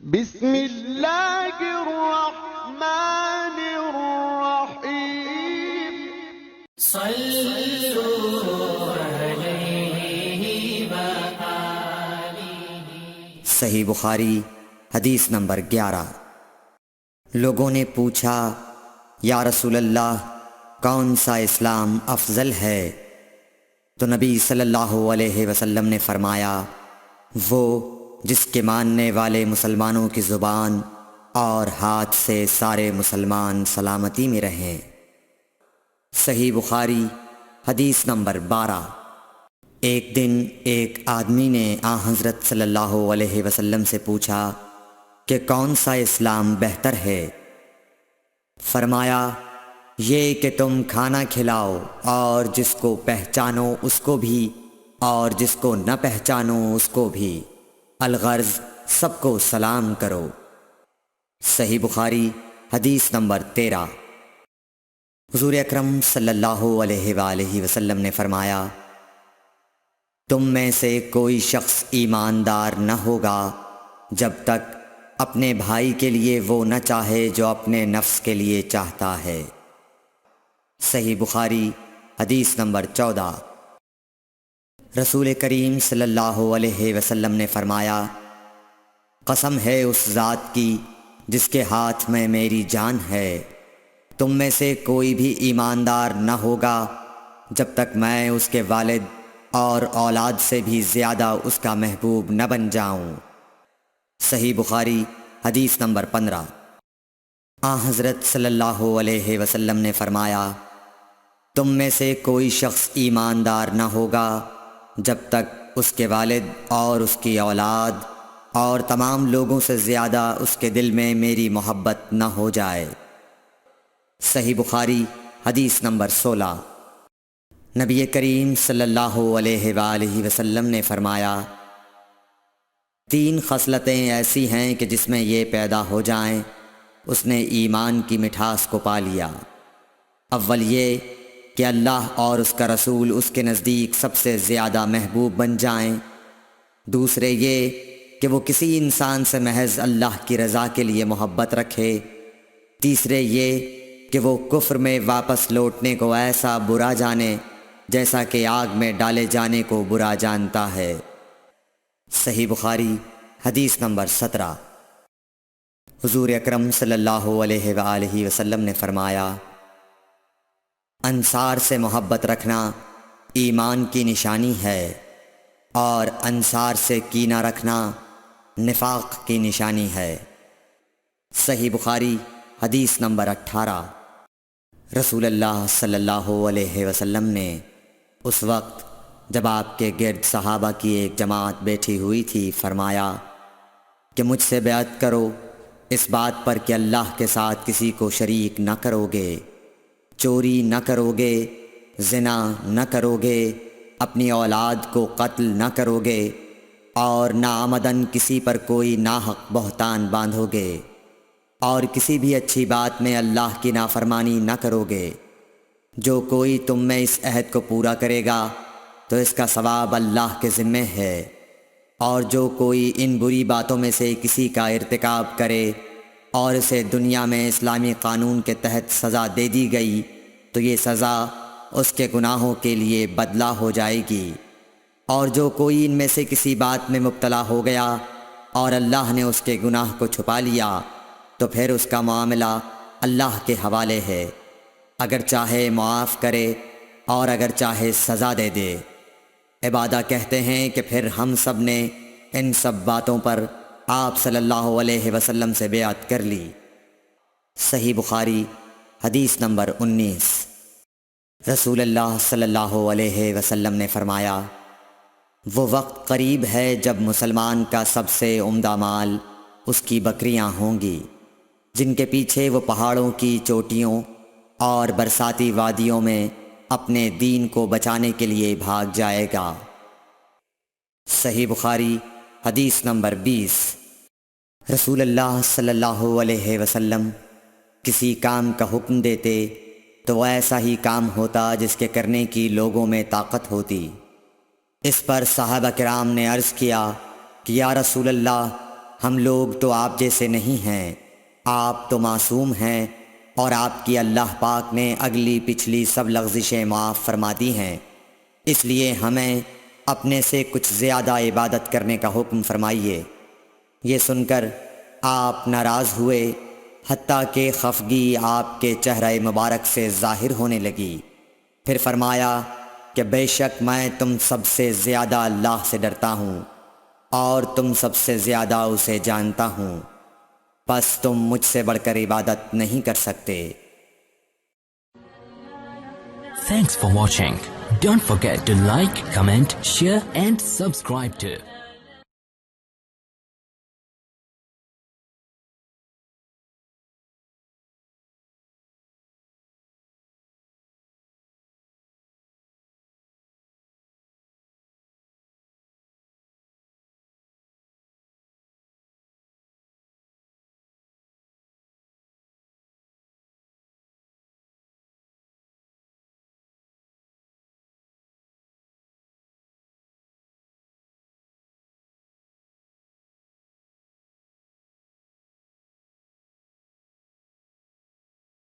بسم اللہ الرحمن الرحیم صلوا علیہ وآلہ۔ صحیح بخاری حدیث نمبر 11۔ لوگوں نے پوچھا یا رسول اللہ کون سا اسلام افضل ہے؟ تو نبی صلی اللہ علیہ وسلم نے فرمایا وہ جس کے ماننے والے مسلمانوں کی زبان اور ہاتھ سے سارے مسلمان سلامتی میں رہیں۔ صحیح بخاری حدیث نمبر 12۔ ایک دن ایک آدمی نے حضرت صلی اللہ علیہ وسلم سے پوچھا کہ کون سا اسلام بہتر ہے؟ فرمایا یہ کہ تم کھانا کھلاؤ اور جس کو پہچانو اس کو بھی اور جس کو نہ پہچانو اس کو بھی، الغرض سب کو سلام کرو۔ صحیح بخاری حدیث نمبر 13۔ حضور اکرم صلی اللہ علیہ وآلہ وسلم نے فرمایا تم میں سے کوئی شخص ایماندار نہ ہوگا جب تک اپنے بھائی کے لیے وہ نہ چاہے جو اپنے نفس کے لیے چاہتا ہے۔ صحیح بخاری حدیث نمبر 14۔ رسول کریم صلی اللہ علیہ وسلم نے فرمایا قسم ہے اس ذات کی جس کے ہاتھ میں میری جان ہے، تم میں سے کوئی بھی ایماندار نہ ہوگا جب تک میں اس کے والد اور اولاد سے بھی زیادہ اس کا محبوب نہ بن جاؤں۔ صحیح بخاری حدیث نمبر 15۔ حضرت صلی اللہ علیہ وسلم نے فرمایا تم میں سے کوئی شخص ایماندار نہ ہوگا جب تک اس کے والد اور اس کی اولاد اور تمام لوگوں سے زیادہ اس کے دل میں میری محبت نہ ہو جائے۔ صحیح بخاری حدیث نمبر 16۔ نبی کریم صلی اللہ علیہ وآلہ وسلم نے فرمایا 3 خصلتیں ایسی ہیں کہ جس میں یہ پیدا ہو جائیں اس نے ایمان کی مٹھاس کو پا لیا۔ اول یہ کہ اللہ اور اس کا رسول اس کے نزدیک سب سے زیادہ محبوب بن جائیں، دوسرے یہ کہ وہ کسی انسان سے محض اللہ کی رضا کے لیے محبت رکھے، تیسرے یہ کہ وہ کفر میں واپس لوٹنے کو ایسا برا جانے جیسا کہ آگ میں ڈالے جانے کو برا جانتا ہے۔ صحیح بخاری حدیث نمبر 17۔ حضور اکرم صلی اللہ علیہ وآلہ وسلم نے فرمایا انصار سے محبت رکھنا ایمان کی نشانی ہے اور انصار سے کینہ رکھنا نفاق کی نشانی ہے۔ صحیح بخاری حدیث نمبر 18۔ رسول اللہ صلی اللہ علیہ وسلم نے اس وقت جب آپ کے گرد صحابہ کی ایک جماعت بیٹھی ہوئی تھی فرمایا کہ مجھ سے بیعت کرو اس بات پر کہ اللہ کے ساتھ کسی کو شریک نہ کرو گے، چوری نہ کرو گے، زنا نہ کرو گے، اپنی اولاد کو قتل نہ کرو گے اور ناعمدن کسی پر کوئی ناحق بہتان باندھو گے اور کسی بھی اچھی بات میں اللہ کی نافرمانی نہ کرو گے۔ جو کوئی تم میں اس عہد کو پورا کرے گا تو اس کا ثواب اللہ کے ذمے ہے، اور جو کوئی ان بری باتوں میں سے کسی کا ارتکاب کرے اور اسے دنیا میں اسلامی قانون کے تحت سزا دے دی گئی تو یہ سزا اس کے گناہوں کے لیے بدلہ ہو جائے گی، اور جو کوئی ان میں سے کسی بات میں مبتلا ہو گیا اور اللہ نے اس کے گناہ کو چھپا لیا تو پھر اس کا معاملہ اللہ کے حوالے ہے، اگر چاہے معاف کرے اور اگر چاہے سزا دے دے۔ عبادہ کہتے ہیں کہ پھر ہم سب نے ان سب باتوں پر آپ صلی اللہ علیہ وسلم سے بیعت کر لی۔ صحیح بخاری حدیث نمبر 19۔ رسول اللہ صلی اللہ علیہ وسلم نے فرمایا وہ وقت قریب ہے جب مسلمان کا سب سے عمدہ مال اس کی بکریاں ہوں گی، جن کے پیچھے وہ پہاڑوں کی چوٹیوں اور برساتی وادیوں میں اپنے دین کو بچانے کے لیے بھاگ جائے گا۔ صحیح بخاری حدیث نمبر 20۔ رسول اللہ صلی اللہ علیہ وسلم کسی کام کا حکم دیتے تو وہ ایسا ہی کام ہوتا جس کے کرنے کی لوگوں میں طاقت ہوتی۔ اس پر صحابہ کرام نے عرض کیا کہ یا رسول اللہ ہم لوگ تو آپ جیسے نہیں ہیں، آپ تو معصوم ہیں، اور آپ کی اللہ پاک نے اگلی پچھلی سب لغزشیں معاف فرما دی ہیں، اس لیے ہمیں اپنے سے کچھ زیادہ عبادت کرنے کا حکم فرمائیے۔ یہ سن کر آپ ناراض ہوئے، حتیٰ کہ خفگی آپ کے چہرہ مبارک سے ظاہر ہونے لگی۔ پھر فرمایا کہ بے شک میں تم سب سے زیادہ اللہ سے ڈرتا ہوں اور تم سب سے زیادہ اسے جانتا ہوں، پس تم مجھ سے بڑھ کر عبادت نہیں کر سکتے۔ Thanks for watching. Don't forget to like, comment, share and subscribe to